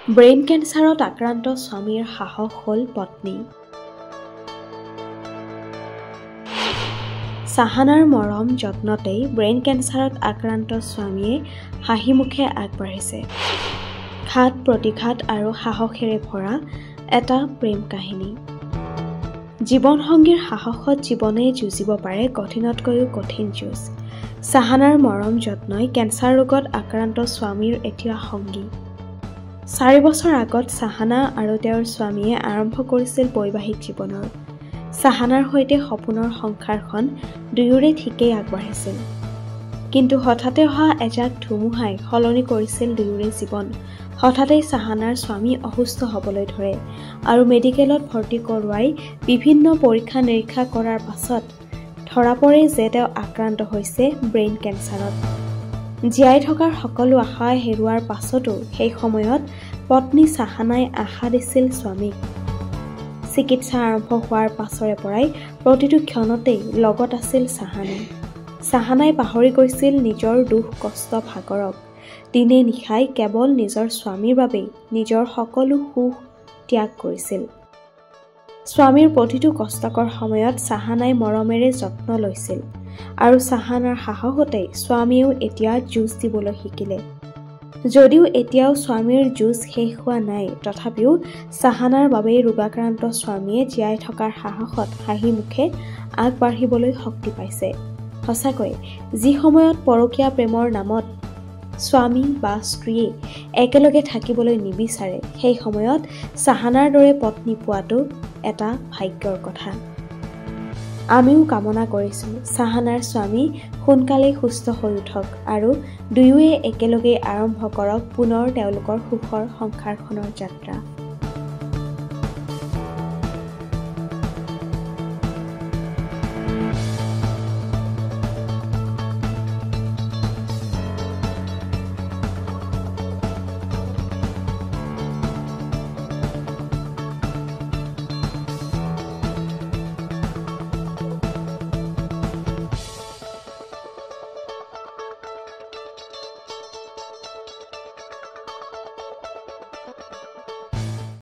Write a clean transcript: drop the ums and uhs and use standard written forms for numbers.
Brain কেঞ্চাৰত আক্ৰান্ত স্বামীৰ সাহস হ'ল পত্নী। চাহানাৰ মৰম যত্নতেই ব্ৰেইন কেঞ্চাৰত আক্ৰান্ত স্বামীয়ে হাঁহিমুখে আগবাঢ়িছে। ঘাত প্ৰতিঘাত আৰু সাহসেৰে ভৰা এটা প্ৰেম কাহিনী। জীৱনসংগীৰ সাহসত জীৱনে যুঁজিব পাৰে কঠিনতকৈও কঠিন যুঁজ। চাহানাৰ মৰম যত্নই কেঞ্চাৰ ৰোগত আক্ৰান্ত স্বামীৰ এতিয়া সংগী। 4 বছৰ আগত চাহানা আৰু তেওঁৰ স্বামীয়ে আৰম্ভ কৰিছিল বৈবাহিক জীৱনৰ। চাহানাৰ সৈতে সপোনৰ সংসাৰখন দুয়োৰে ঠিকেই আগবাঢ়িছিল। কিন্তু হঠাতে অহা এজাক ধুমুহাই সলনি কৰিছিল দুয়োৰে জীৱন। হঠাতেই চাহানাৰ স্বামী অসুস্থ হ'বলৈ ধৰে আৰু মেডিকেলত ভৰ্তি কৰোৱাই বিভিন্ন পৰীক্ষা নিৰীক্ষা কৰাৰ পাছত ধৰা পৰে যে তেওঁ আক্ৰান্ত হৈছে ব্ৰেইন কেঞ্চাৰত। জীয়াই থকাৰ সকলো আশা হেৰুৱাৰ পাছতো সেই সময়ত পত্নী চাহানাই আশা দিছিল স্বামীক। চিকিৎসা আৰম্ভ হোৱাৰ পাছৰে পৰাই প্ৰতিটো ক্ষণতেই লগত আছিল চাহানা। চাহানাই পাহৰি গৈছিল নিজৰ দুখ কষ্ট ভাগৰক। দিনে নিশাই কেৱল নিজৰ স্বামীৰ বাবেই নিজৰ সকলো সুখ ত্যাগ কৰিছিল। স্বামীৰ প্ৰতিটো কষ্টকৰ সময়ত চাহানাই মৰমেৰে যত্ন লৈছিল আৰু চাহানাৰ সাহসতেই স্বামীয়েও এতিয়া যুঁজ দিবলৈ শিকিলে। যদিও এতিয়াও স্বামীৰ যুঁজ শেষ হোৱা নাই, তথাপিও চাহানাৰ বাবেই ৰোগাক্ৰান্ত স্বামীয়ে জীয়াই থকাৰ সাহসত হাঁহিমুখে আগবাঢ়িবলৈ শক্তি পাইছে। সঁচাকৈ যি সময়ত পৰকীয়া প্ৰেমৰ নামত স্বামী বা স্ত্ৰীয়ে একেলগে থাকিবলৈ নিবিচাৰে, সেই সময়ত চাহানাৰ দৰে পত্নী পোৱাটো এটা ভাগ্যৰ কথা। আমিও কামনা কৰিছোঁ চাহানাৰ স্বামী সোনকালেই সুস্থ হৈ উঠক আৰু দুয়োৱে একেলগে আৰম্ভ কৰক পুনৰ তেওঁলোকৰ সুখৰ সংসাৰখনৰ যাত্ৰা।